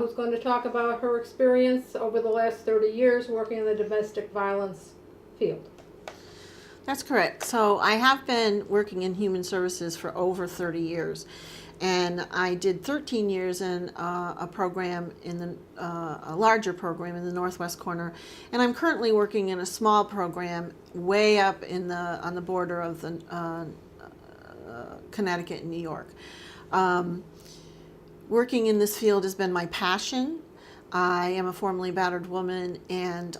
who's going to talk about her experience over the last 30 years working in the domestic violence field. That's correct. So I have been working in human services for over 30 years. And I did 13 years in a program in a larger program in the northwest corner, and I'm currently working in a small program way up on the border of the Connecticut and New York. Working in this field has been my passion. I am a formerly battered woman, and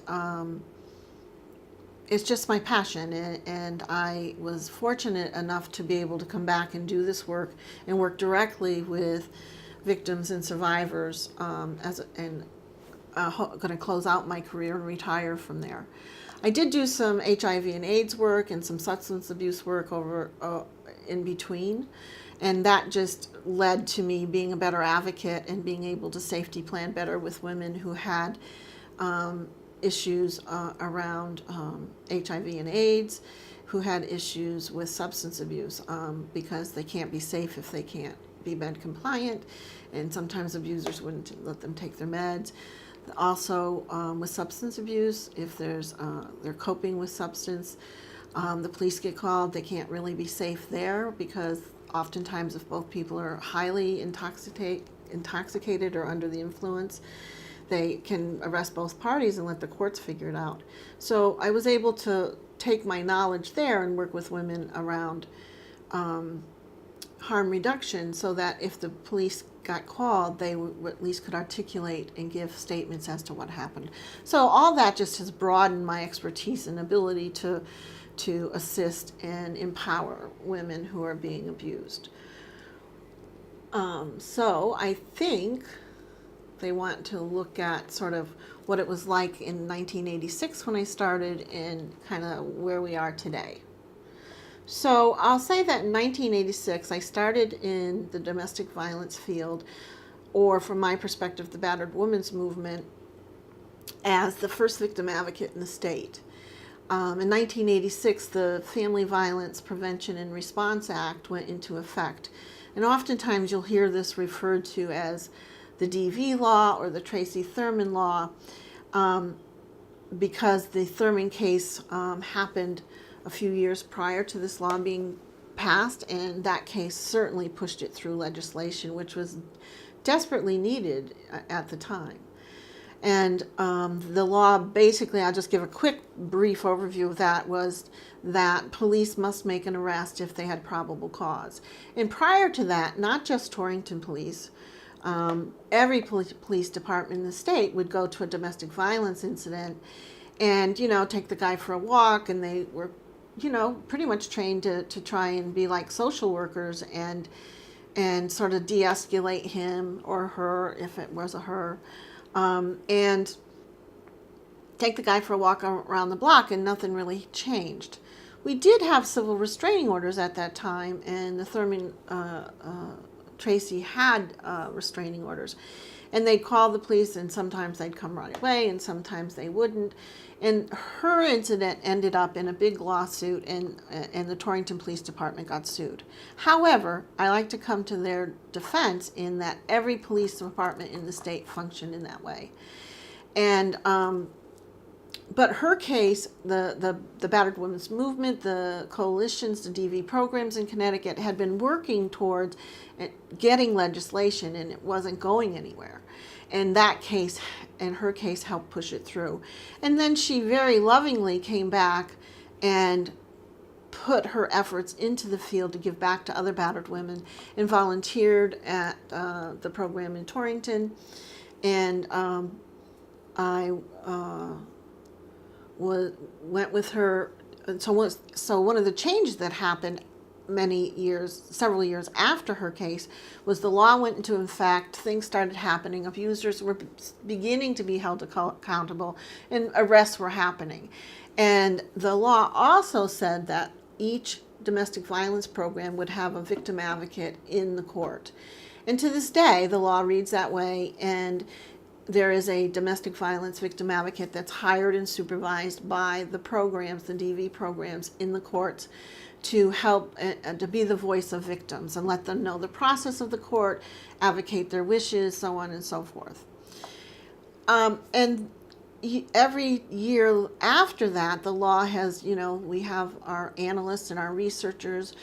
it's just my passion, and I was fortunate enough to be able to come back and do this work and work directly with victims and survivors going to close out my career and retire from there. I did do some HIV and AIDS work and some substance abuse work over in between, and that just led to me being a better advocate and being able to safety plan better with women who had issues around HIV and AIDS, who had issues with substance abuse because they can't be safe if they can't be med compliant, and sometimes abusers wouldn't let them take their meds. Also with substance abuse, if they're coping with substance, the police get called, they can't really be safe there because oftentimes if both people are highly intoxicated or under the influence, they can arrest both parties and let the courts figure it out. So I was able to take my knowledge there and work with women around harm reduction so that if the police got called, they at least could articulate and give statements as to what happened. So all that just has broadened my expertise and ability to assist and empower women who are being abused. So I think they want to look at sort of what it was like in 1986 when I started and kind of where we are today. So I'll say that in 1986 I started in the domestic violence field, or from my perspective, the battered women's movement, as the first victim advocate in the state. In 1986, the Family Violence Prevention and Response Act went into effect. And oftentimes you'll hear this referred to as the DV law or the Tracy Thurman law, because the Thurman case happened a few years prior to this law being passed, and that case certainly pushed it through legislation, which was desperately needed at the time. And the law, basically, I'll just give a quick brief overview of that, was that police must make an arrest if they had probable cause. And prior to that, not just Torrington Police, every police department in the state would go to a domestic violence incident and, take the guy for a walk, and they were, pretty much trained to try and be like social workers and sort of de-escalate him or her, if it was a her, and take the guy for a walk around the block, and nothing really changed. We did have civil restraining orders at that time, and the Thurman Tracy had restraining orders, and they'd call the police, and sometimes they'd come right away and sometimes they wouldn't. And her incident ended up in a big lawsuit, and the Torrington Police Department got sued. However, I like to come to their defense in that every police department in the state functioned in that way. And but her case, the Battered Women's Movement, the coalitions, the DV programs in Connecticut had been working towards getting legislation, and it wasn't going anywhere. And that case, and her case, helped push it through. And then she very lovingly came back and put her efforts into the field to give back to other battered women, and volunteered at the program in Torrington. And I went with her. So one of the changes that happened several years after her case, was the law went into effect, things started happening, abusers were beginning to be held accountable, and arrests were happening. And the law also said that each domestic violence program would have a victim advocate in the court. And to this day, the law reads that way, and there is a domestic violence victim advocate that's hired and supervised by the programs, the DV programs in the courts, to help to be the voice of victims and let them know the process of the court, advocate their wishes, so on and so forth. And every year after that, the law has, we have our analysts and our researchers,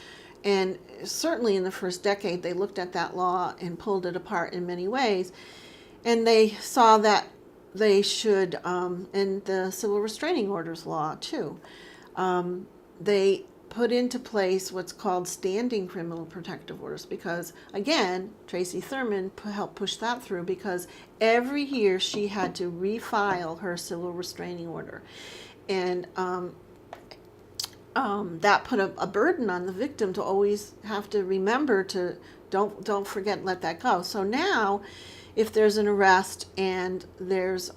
and certainly in the first decade, they looked at that law and pulled it apart in many ways, and they saw that they should, and the civil restraining orders law too, they put into place what's called standing criminal protective orders, because again, Tracy Thurman helped push that through, because every year she had to refile her civil restraining order, and that put a burden on the victim to always have to remember to don't forget, let that go. So now, if there's an arrest and there's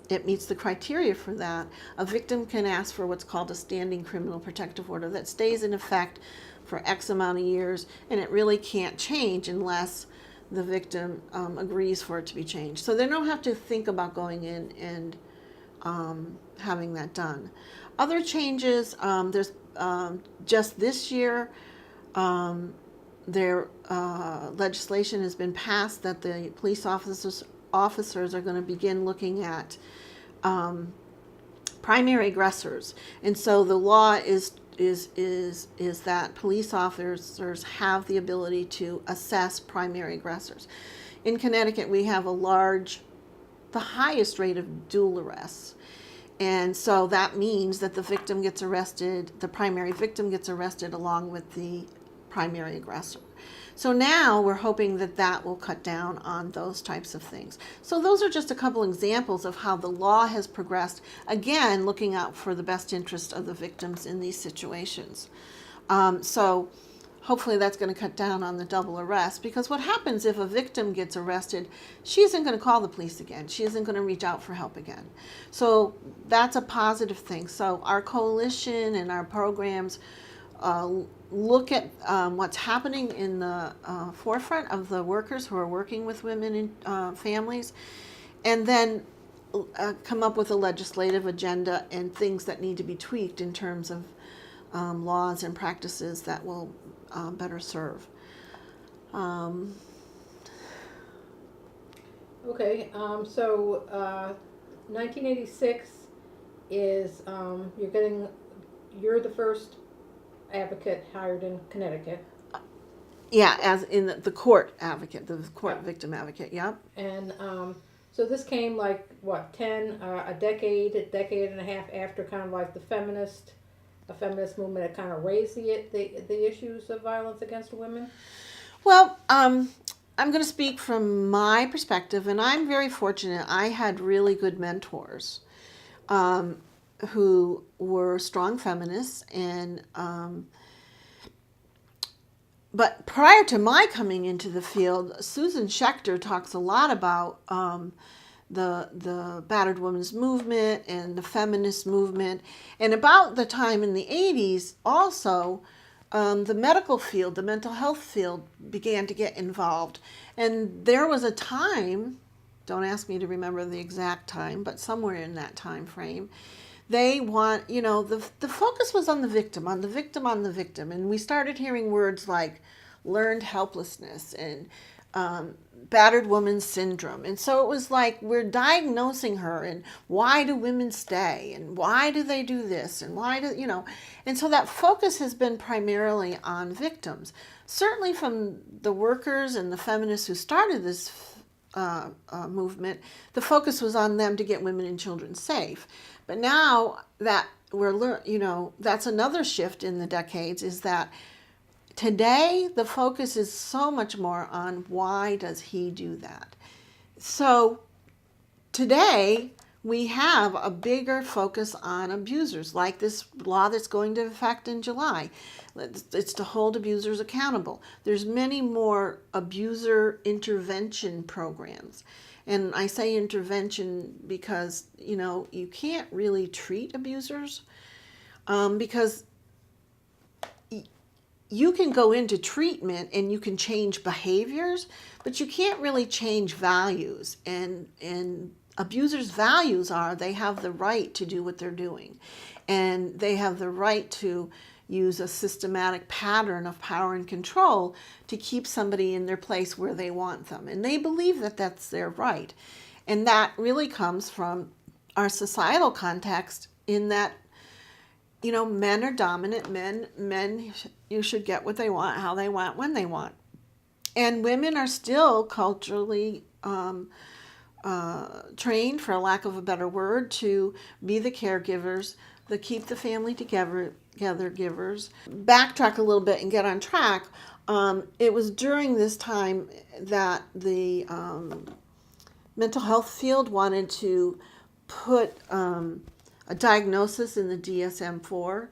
it meets the criteria for that, a victim can ask for what's called a standing criminal protective order that stays in effect for X amount of years, and it really can't change unless the victim agrees for it to be changed. So they don't have to think about going in and having that done. Other changes, there's just this year, their legislation has been passed that the police officers are going to begin looking at primary aggressors, and so the law is that police officers have the ability to assess primary aggressors. In Connecticut, we have the highest rate of dual arrests, and so that means that the primary victim gets arrested along with the primary aggressor. So now we're hoping that that will cut down on those types of things. So those are just a couple examples of how the law has progressed, again, looking out for the best interest of the victims in these situations. So hopefully that's going to cut down on the double arrest, because what happens if a victim gets arrested, she isn't going to call the police again. She isn't going to reach out for help again. So that's a positive thing. So our coalition and our programs look at what's happening in the forefront of the workers who are working with women and families, and then come up with a legislative agenda and things that need to be tweaked in terms of laws and practices that will better serve. Okay, so 1986 is you're the first advocate hired in Connecticut. Yeah, as in the court advocate, the court victim advocate. Yep. And so this came like what, a decade and a half after kind of like the feminist movement that kind of raised the issues of violence against women. Well, I'm going to speak from my perspective, and I'm very fortunate. I had really good mentors who were strong feminists, and but prior to my coming into the field, Susan Schechter talks a lot about the battered women's movement and the feminist movement, and about the time in the 80s also, the medical field, the mental health field began to get involved, and there was a time, don't ask me to remember the exact time, but somewhere in that time frame, they want, the focus was on the victim, and we started hearing words like learned helplessness and battered woman syndrome. And so it was like we're diagnosing her, and why do women stay, and why do they do this, and and so that focus has been primarily on victims. Certainly from the workers and the feminists who started this movement, the focus was on them to get women and children safe. But now that that's another shift in the decades, is that today the focus is so much more on why does he do that. So today we have a bigger focus on abusers, like this law that's going to effect in July. It's to hold abusers accountable. There's many more abuser intervention programs. And I say intervention because, you can't really treat abusers because you can go into treatment and you can change behaviors, but you can't really change values. And abusers' values are they have the right to do what they're doing. And they have the right to use a systematic pattern of power and control to keep somebody in their place where they want them. And they believe that that's their right. And that really comes from our societal context, in that, men are dominant. Men, you should get what they want, how they want, when they want. And women are still culturally trained, for lack of a better word, to be the caregivers, the keep the family together givers. Backtrack a little bit and get on track. It was during this time that the mental health field wanted to put a diagnosis in the DSM-4,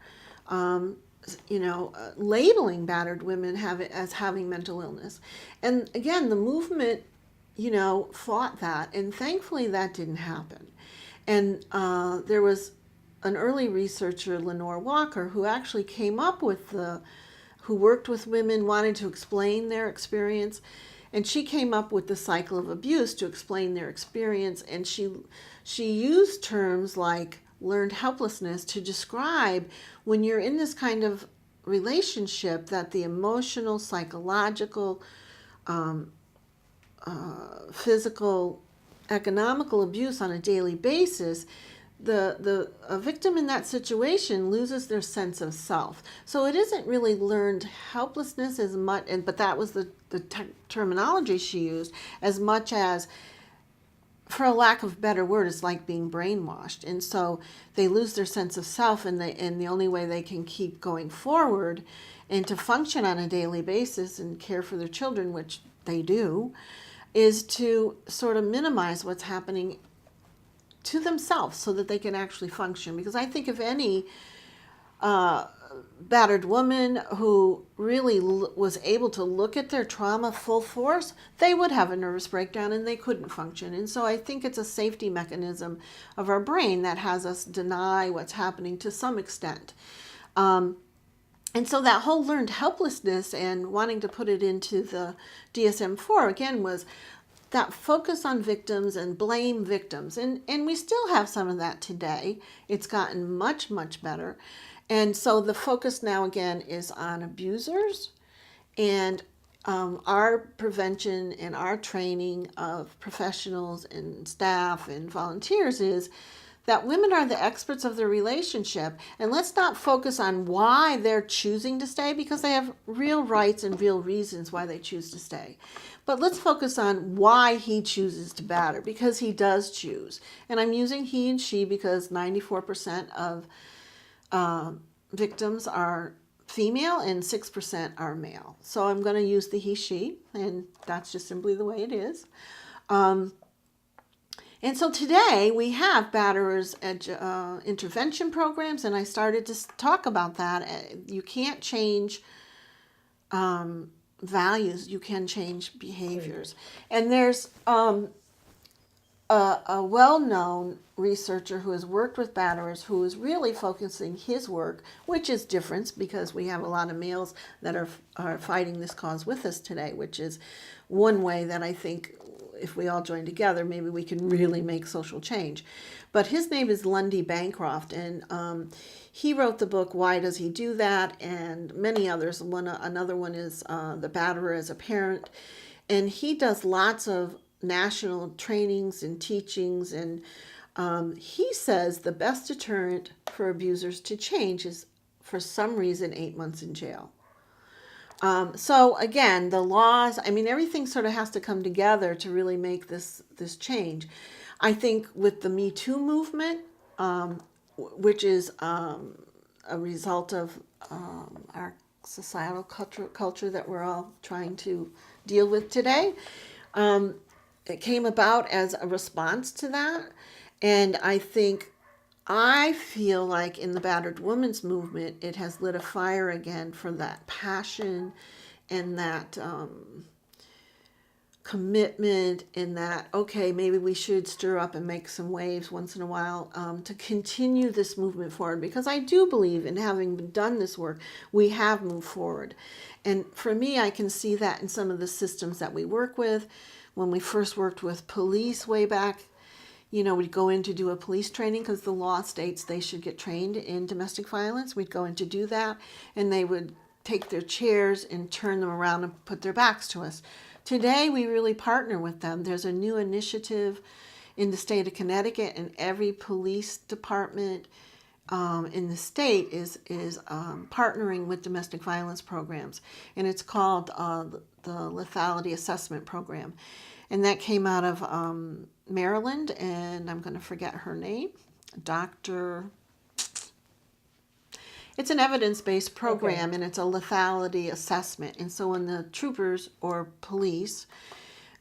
labeling battered women as having mental illness. And again, the movement, fought that, and thankfully that didn't happen. And there was an early researcher, Lenore Walker, who actually came up with who worked with women, wanted to explain their experience. And she came up with the cycle of abuse to explain their experience. And she used terms like learned helplessness to describe when you're in this kind of relationship, that the emotional, psychological, physical, economical abuse on a daily basis, a victim in that situation loses their sense of self. So it isn't really learned helplessness as much, but that was the terminology she used, as much as, for a lack of a better word, it's like being brainwashed. And so they lose their sense of self, and the only way they can keep going forward and to function on a daily basis and care for their children, which they do, is to sort of minimize what's happening to themselves so that they can actually function. Because I think if any battered woman who really was able to look at their trauma full force, they would have a nervous breakdown and they couldn't function. And so I think it's a safety mechanism of our brain that has us deny what's happening to some extent. And so that whole learned helplessness and wanting to put it into the DSM-4 again was that focus on victims and blame victims. And we still have some of that today. It's gotten much, much better. And so the focus now again is on abusers, and our prevention and our training of professionals and staff and volunteers is that women are the experts of their relationship. And let's not focus on why they're choosing to stay, because they have real rights and real reasons why they choose to stay. But let's focus on why he chooses to batter, because he does choose. And I'm using he and she because 94% of victims are female and 6% are male. So I'm going to use the he, she, and that's just simply the way it is. And so today we have batterers intervention programs, and I started to talk about that. You can't change values, you can change behaviors. And there's a well-known researcher who has worked with batterers, who is really focusing his work, which is different because we have a lot of males that are fighting this cause with us today, which is one way that I think if we all join together, maybe we can really make social change. But his name is Lundy Bancroft, and he wrote the book Why Does He Do That? And many others. Another one is The Batterer as a Parent. And he does lots of national trainings and teachings, and he says the best deterrent for abusers to change is, for some reason, 8 months in jail. So again, the laws, everything sort of has to come together to really make this change. I think with the Me Too movement, which is a result of our societal culture that we're all trying to deal with today, it came about as a response to that. And I feel like in the battered women's movement, it has lit a fire again for that passion and that commitment, and that, okay, maybe we should stir up and make some waves once in a while to continue this movement forward. Because I do believe, in having done this work, we have moved forward. And for me, I can see that in some of the systems that we work with. When we first worked with police way back, we'd go in to do a police training because the law states they should get trained in domestic violence. We'd go in to do that, and they would take their chairs and turn them around and put their backs to us. Today, we really partner with them. There's a new initiative in the state of Connecticut, and every police department in the state is partnering with domestic violence programs, and it's called the Lethality Assessment Program, and that came out of Maryland, and I'm going to forget her name, Dr. It's an evidence-based program, Okay. and it's a lethality assessment. And so when the troopers or police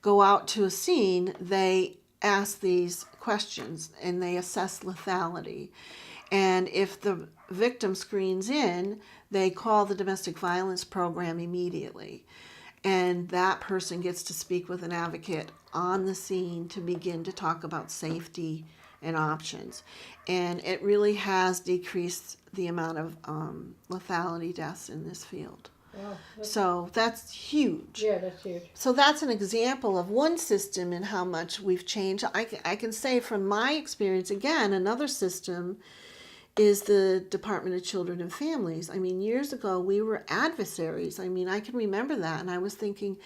go out to a scene, they ask these questions and they assess lethality. And if the victim screens in, they call the domestic violence program immediately. And that person gets to speak with an advocate on the scene to begin to talk about safety and options. And it really has decreased the amount of lethality deaths in this field. Wow. So that's huge. Yeah, that's huge. So that's an example of one system and how much we've changed. I can say from my experience, again, another system is the Department of Children and Families. I mean, years ago, we were adversaries. I mean, I can remember that. And I was thinking,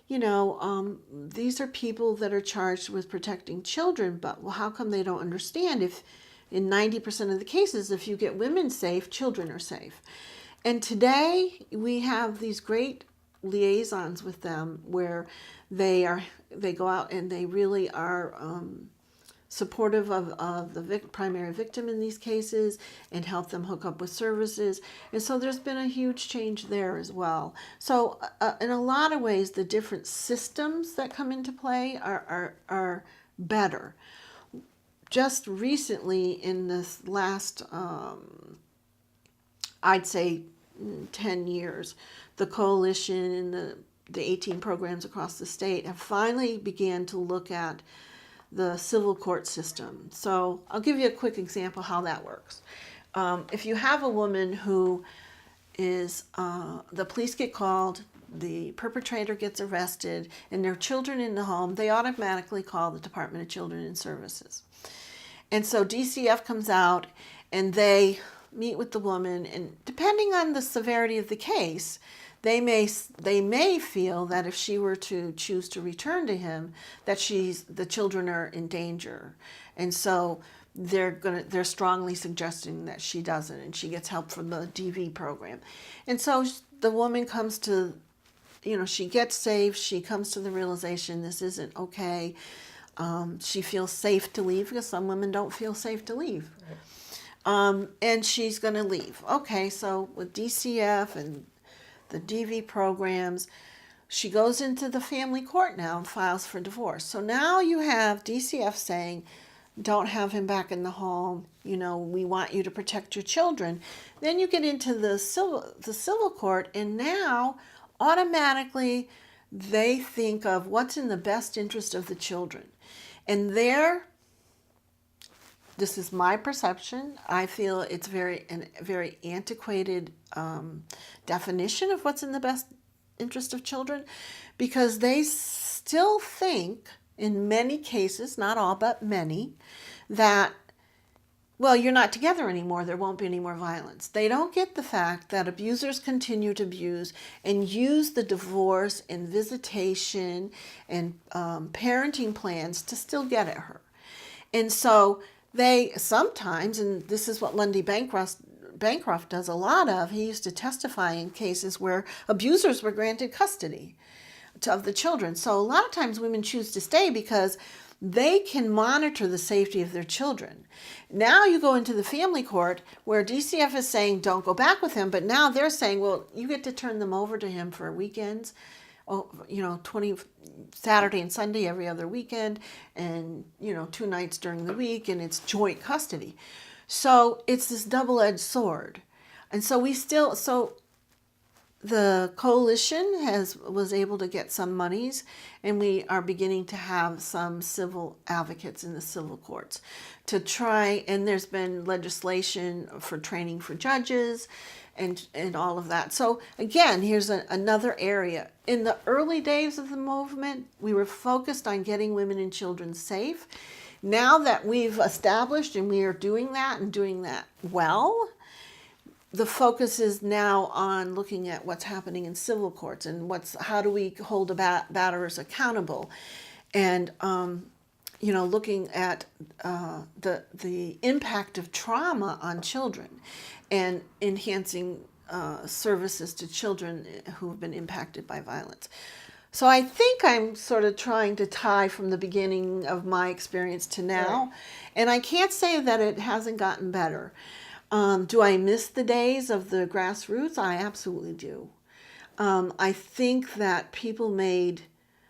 these are people that are charged with protecting children, but well, how come they don't understand if in 90% of the cases, if you get women safe, children are safe? And today we have these great liaisons with them where they go out and they really are supportive of the primary victim in these cases and help them hook up with services. And so there's been a huge change there as well. So in a lot of ways, the different systems that come into play are better. Just recently in this last, I'd say 10 years, the coalition and the 18 programs across the state have finally began to look at the civil court system. So I'll give you a quick example how that works. If you have a woman who is, the police get called, the perpetrator gets arrested, and there are children in the home, they automatically call the Department of Children and Services. And so DCF comes out and they meet with the woman, and depending on the severity of the case, they may feel that if she were to choose to return to him, that the children are in danger, and so they're strongly suggesting that she doesn't, and she gets help from the DV program. And so the woman comes to, she gets safe. She comes to the realization this isn't okay. She feels safe to leave because some women don't feel safe to leave. Right. And she's going to leave. Okay, so with DCF and the DV programs, she goes into the family court now and files for divorce. So now you have DCF saying, don't have him back in the home. We want you to protect your children. Then you get into the civil court, and now automatically they think of what's in the best interest of the children. And this is my perception. I feel it's a very antiquated definition of what's in the best interest of children, because they still think, in many cases, not all, but many, that, well, you're not together anymore, there won't be any more violence. They don't get the fact that abusers continue to abuse and use the divorce and visitation and parenting plans to still get at her. And so they sometimes, and this is what Lundy Bancroft does a lot of, he used to testify in cases where abusers were granted custody of the children. So a lot of times women choose to stay because they can monitor the safety of their children. Now you go into the family court where DCF is saying don't go back with him, but now they're saying, well, you get to turn them over to him for weekends, 20 Saturday and Sunday every other weekend, and 2 nights during the week, and it's joint custody. So it's this double-edged sword. And so the coalition was able to get some monies, and we are beginning to have some civil advocates in the civil courts to try, and there's been legislation for training for judges and all of that. So again, here's another area. In the early days of the movement, we were focused on getting women and children safe. Now that we've established and we are doing that and doing that well, the focus is now on looking at what's happening in civil courts and how do we hold batterers accountable. And looking at the impact of trauma on children and enhancing services to children who have been impacted by violence. So I think I'm sort of trying to tie from the beginning of my experience to now. Right. And I can't say that it hasn't gotten better. Do I miss the days of the grassroots? I absolutely do. I think that people made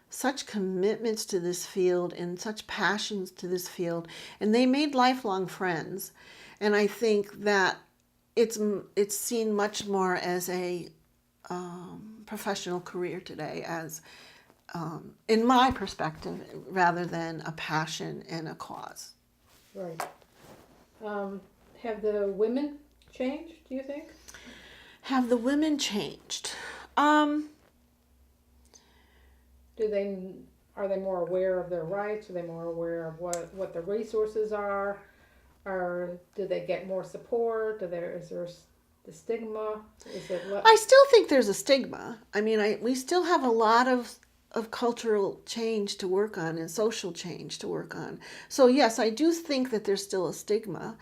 such commitments to this field and such passions to this field, and they made lifelong friends. And I think that it's seen much more as a professional career today, as in my perspective, rather than a passion and a cause. Right. Have the women changed, do you think? Have the women changed? Are they more aware of their rights? Are they more aware of what the resources are? Or do they get more support? Is there the stigma? Is it I still think there's a stigma. I mean, we still have a lot of cultural change to work on and social change to work on. So yes, I do think that there's still a stigma.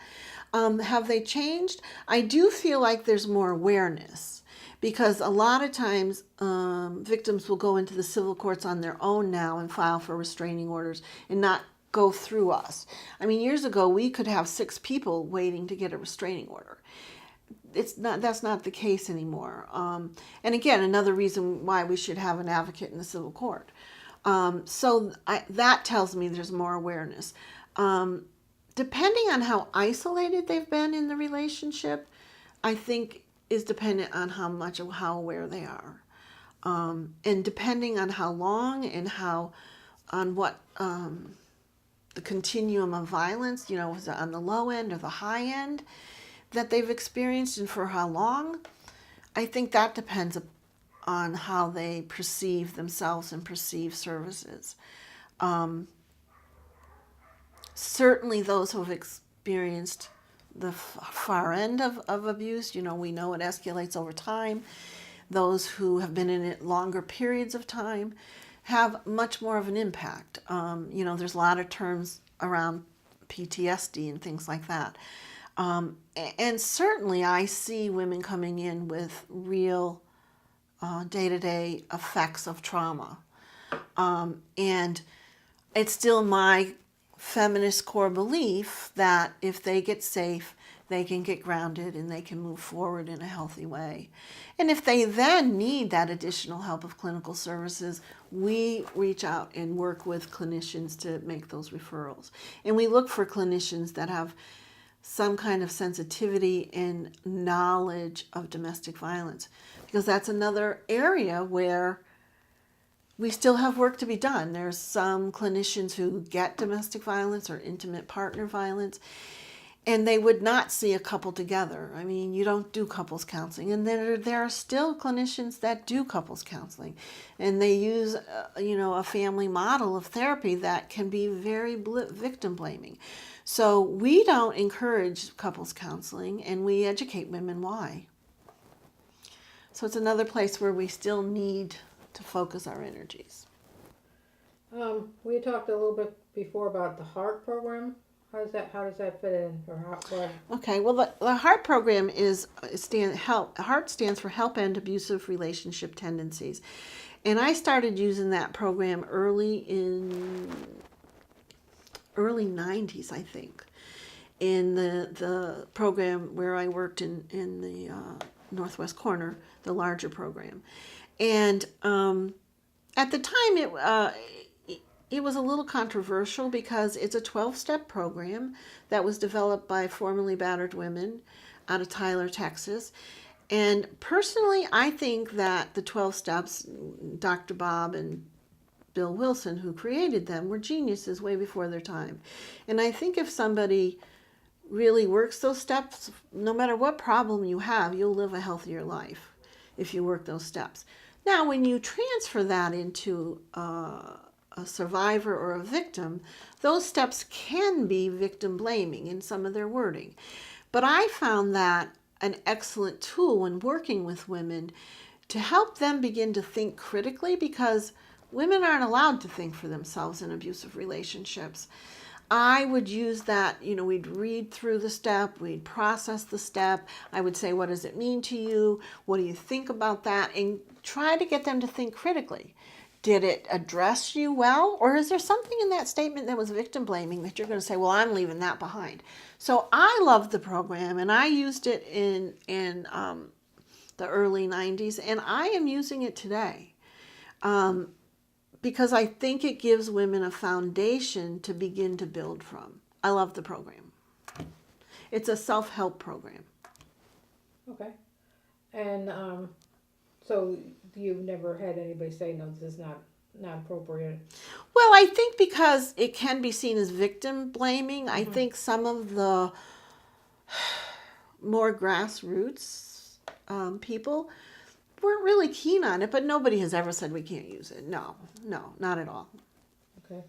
Have they changed? I do feel like there's more awareness, because a lot of times victims will go into the civil courts on their own now and file for restraining orders and not go through us. I mean, years ago we could have 6 people waiting to get a restraining order. That's not the case anymore. And again, another reason why we should have an advocate in the civil court. That tells me there's more awareness. Depending on how isolated they've been in the relationship, I think is dependent on how aware they are. And depending on how long and on what the continuum of violence, is it on the low end or the high end that they've experienced, and for how long, I think that depends on how they perceive themselves and perceive services. Certainly those who have experienced the far end of abuse, we know it escalates over time. Those who have been in it longer periods of time have much more of an impact. There's a lot of terms around PTSD and things like that. And certainly I see women coming in with real day-to-day effects of trauma. And it's still my feminist core belief that if they get safe, they can get grounded and they can move forward in a healthy way. And if they then need that additional help of clinical services, we reach out and work with clinicians to make those referrals. And we look for clinicians that have some kind of sensitivity and knowledge of domestic violence, because that's another area where we still have work to be done. There's some clinicians who get domestic violence or intimate partner violence, and they would not see a couple together. I mean, you don't do couples counseling. And there are still clinicians that do couples counseling, and they use a family model of therapy that can be very victim blaming. So we don't encourage couples counseling, and we educate women why. So it's another place where we still need to focus our energies. We talked a little bit before about the HEART program. How does that fit in? Okay, well, the HEART program HEART stands for Help End Abusive Relationship Tendencies. And I started using that program early 90s, I think, in the program where I worked in the Northwest Corner, the larger program. And at the time, it was a little controversial because it's a 12-step program that was developed by formerly battered women out of Tyler, Texas. And personally, I think that the 12 steps, Dr. Bob and Bill Wilson, who created them, were geniuses way before their time. And I think if somebody really works those steps, no matter what problem you have, you'll live a healthier life if you work those steps. Now, when you transfer that into a survivor or a victim, those steps can be victim blaming in some of their wording. But I found that an excellent tool when working with women to help them begin to think critically, because Women aren't allowed to think for themselves in abusive relationships. I would use that, we'd read through the step, we'd process the step. I would say, what does it mean to you? What do you think about that? And try to get them to think critically. Did it address you well? Or is there something in that statement that was victim blaming that you're going to say, well, I'm leaving that behind? So I loved the program, and I used it in the early 90s, and I am using it today. Because I think it gives women a foundation to begin to build from. I love the program. It's a self-help program. Okay. And so you've never had anybody say, no, this is not appropriate? Well, I think because it can be seen as victim blaming, I think some of the more grassroots people weren't really keen on it, but nobody has ever said we can't use it. No, not at all. Okay.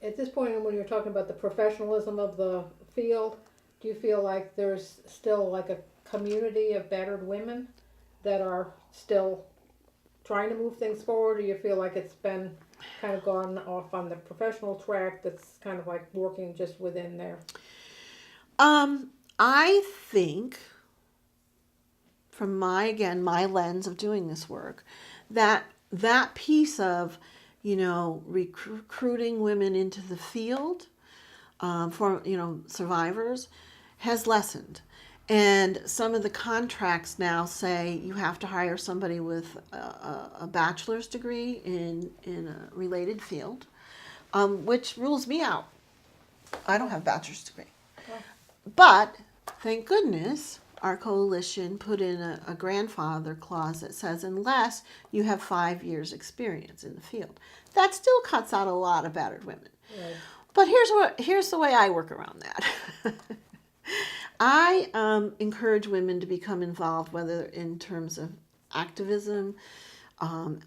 At this point, when you're talking about the professionalism of the field, do you feel like there's still like a community of battered women that are still trying to move things forward, or you feel like it's been kind of gone off on the professional track that's kind of like working just within there? I think, from my lens of doing this work, that piece of, recruiting women into the field for, survivors has lessened. And some of the contracts now say you have to hire somebody with a bachelor's degree in a related field, which rules me out. I don't have a bachelor's degree. Oh. But thank goodness our coalition put in a grandfather clause that says unless you have 5 years experience in the field. That still cuts out a lot of battered women. Right. But here's the way I work around that. I encourage women to become involved, whether in terms of activism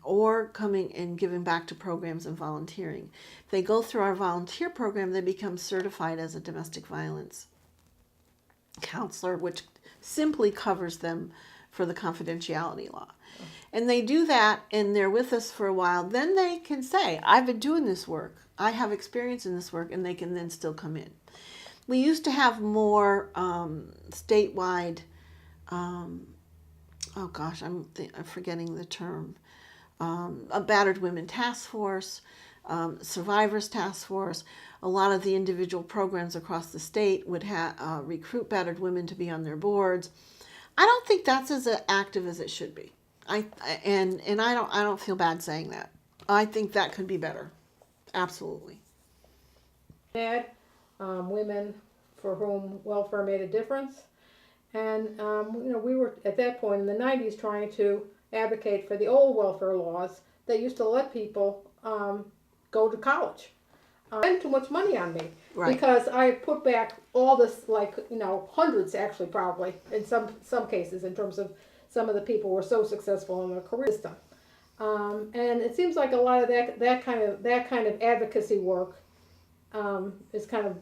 or coming and giving back to programs and volunteering. If they go through our volunteer program, they become certified as a domestic violence counselor, which simply covers them for the confidentiality law. And they do that, and they're with us for a while. Then they can say, I've been doing this work. I have experience in this work, and they can then still come in. We used to have more statewide, I'm forgetting the term, a battered women task force, survivors task force. A lot of the individual programs across the state would recruit battered women to be on their boards. I don't think that's as active as it should be. I don't feel bad saying that. I think that could be better. Absolutely. Women for whom welfare made a difference. And, we were at that point in the 90s trying to advocate for the old welfare laws that used to let people go to college. Spend too much money on me. Right. Because I put back all this, hundreds actually probably, in some cases, in terms of some of the people were so successful in their career system. And it seems like a lot of that kind of advocacy work is kind of,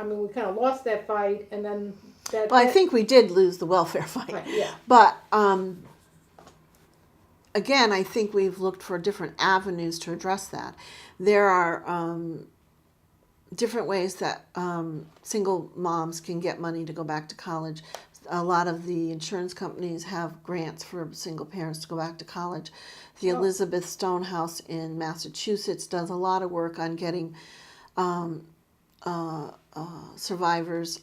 we kind of lost that fight, and then that. Well, I think we did lose the welfare fight. Right, yeah. But again, I think we've looked for different avenues to address that. There are different ways that single moms can get money to go back to college. A lot of the insurance companies have grants for single parents to go back to college. The Elizabeth Stonehouse in Massachusetts does a lot of work on getting survivors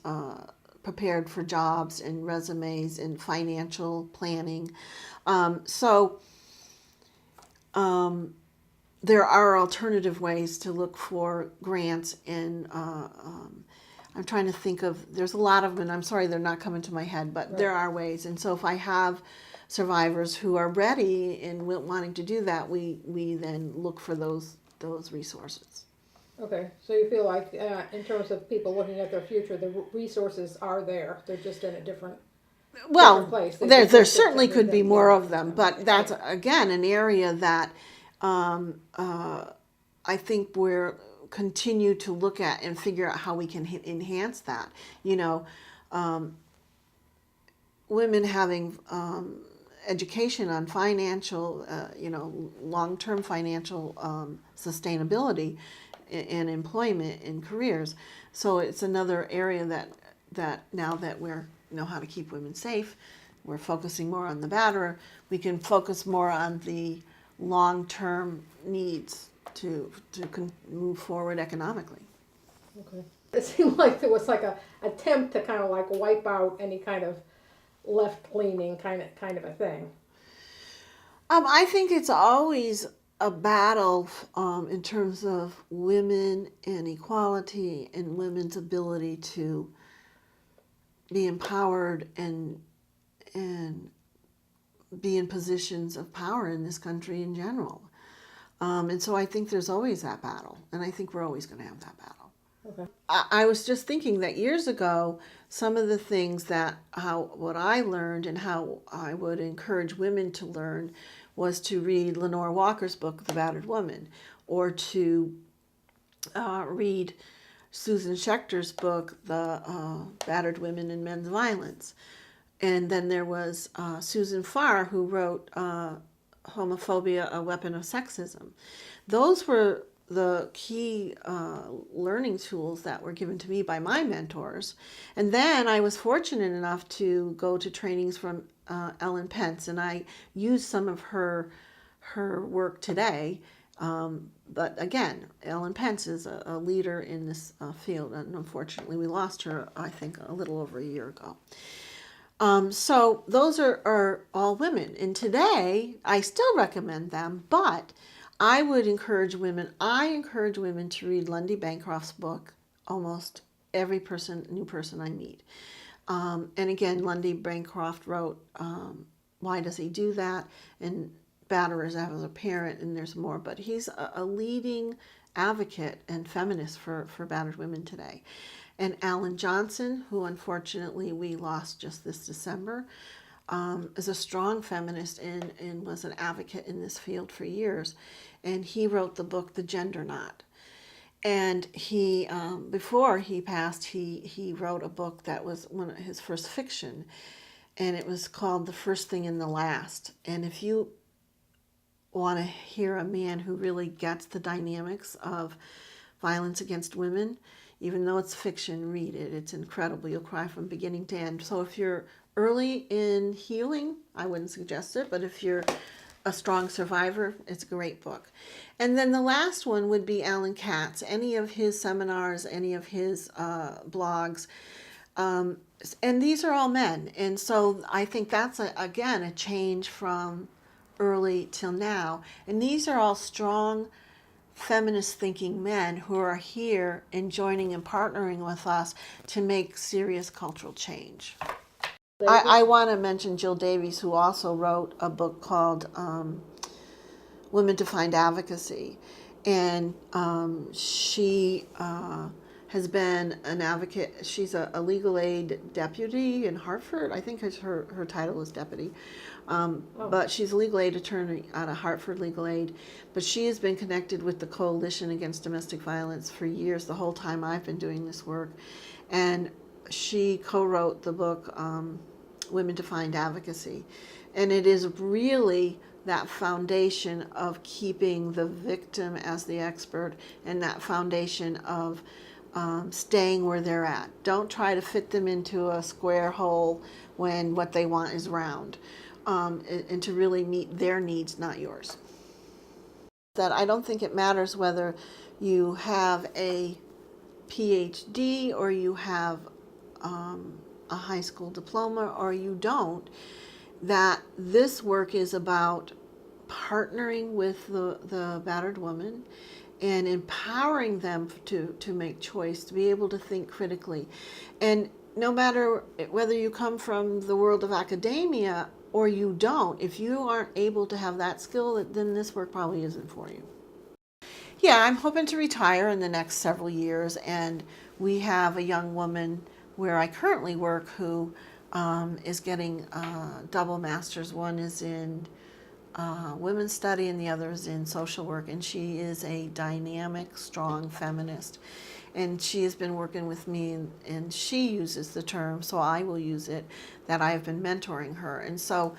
prepared for jobs and resumes and financial planning. There are alternative ways to look for grants, and I'm trying to think of, there's a lot of them, and I'm sorry they're not coming to my head, but there are ways. And so if I have survivors who are ready and wanting to do that, we then look for those resources. Okay, so you feel like in terms of people looking at their future, the resources are there. They're just in a different place. There certainly could be more of them, but that's, again, an area that I think we're continue to look at and figure out how we can enhance that. Women having education on financial, long-term financial sustainability and employment and careers. So it's another area that now that we're know how to keep women safe, we're focusing more on the batterer. We can focus more on the long-term needs to move forward economically. Okay. It seemed like there was like a attempt to kind of like wipe out any kind of left-leaning kind of a thing. I think it's always a battle in terms of women and equality and women's ability to be empowered and be in positions of power in this country in general. And so I think there's always that battle, and I think we're always going to have that battle. Okay. I was just thinking that years ago, some of the things what I learned and how I would encourage women to learn was to read Lenore Walker's book, The Battered Woman, or to read Susan Schechter's book, The Battered Women and Men's Violence. And then there was Susan Farr, who wrote Homophobia, A Weapon of Sexism. Those were the key learning tools that were given to me by my mentors. And then I was fortunate enough to go to trainings from Ellen Pence, and I used some of her work today. But again, Ellen Pence is a leader in this field, and unfortunately we lost her, I think, a little over a year ago. So those are all women. And today, I still recommend them, but I encourage women to read Lundy Bancroft's book, almost every new person I meet. And again, Lundy Bancroft wrote Why Does He Do That? And Batterers as a Parent, and there's more. But he's a leading advocate and feminist for battered women today. And Alan Johnson, who unfortunately we lost just this December, is a strong feminist and was an advocate in this field for years. And he wrote the book, The Gender Knot. And he, before he passed, he wrote a book that was one of his first fiction, and it was called The First Thing and the Last. And if you want to hear a man who really gets the dynamics of violence against women, even though it's fiction, read it. It's incredible. You'll cry from beginning to end. So if you're early in healing, I wouldn't suggest it, but if you're a strong survivor, it's a great book. And then the last one would be Alan Katz. Any of his seminars, any of his blogs, and these are all men. And so I think that's, again, a change from early till now. And these are all strong feminist thinking men who are here and joining and partnering with us to make serious cultural change. I want to mention Jill Davies, who also wrote a book called Women Defined Advocacy. And she has been an advocate. She's a legal aid deputy in Hartford. I think her title is deputy. But she's a legal aid attorney out of Hartford Legal Aid. But she has been connected with the Coalition Against Domestic Violence for years, the whole time I've been doing this work. And she co-wrote the book, Women Defined Advocacy. And it is really that foundation of keeping the victim as the expert and that foundation of staying where they're at. Don't try to fit them into a square hole when what they want is round. And to really meet their needs, not yours. That I don't think it matters whether you have a PhD or you have a high school diploma or you don't, that this work is about partnering with the battered woman and empowering them to make choice, to be able to think critically. And no matter whether you come from the world of academia or you don't, if you aren't able to have that skill, then this work probably isn't for you. Yeah, I'm hoping to retire in the next several years, and we have a young woman where I currently work who is getting double masters. One is in women's study and the other is in social work, and she is a dynamic, strong feminist. And she has been working with me, and she uses the term, so I will use it, that I have been mentoring her. And so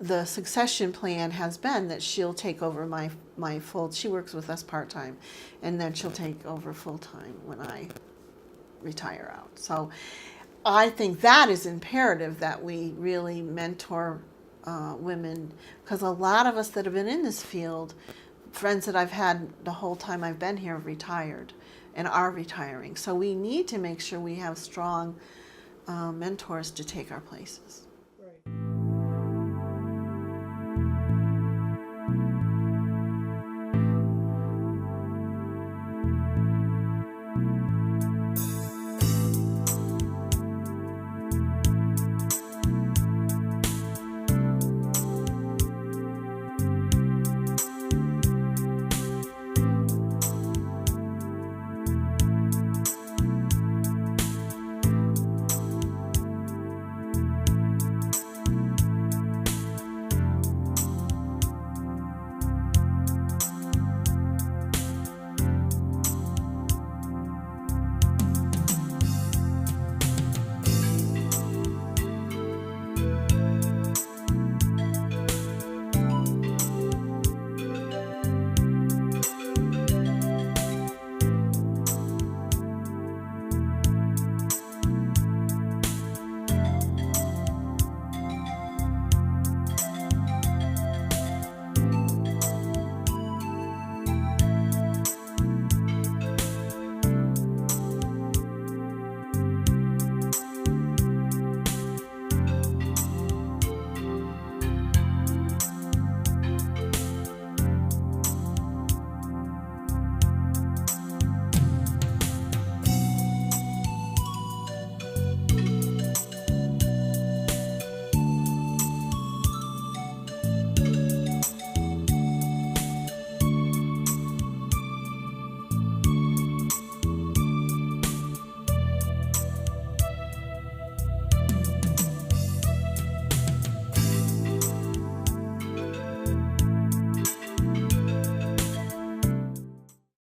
the succession plan has been that she'll take over my full. She works with us part-time, and then she'll take over full-time when I retire out. So I think that is imperative that we really mentor women, because a lot of us that have been in this field, friends that I've had the whole time I've been here, have retired and are retiring. So we need to make sure we have strong mentors to take our places.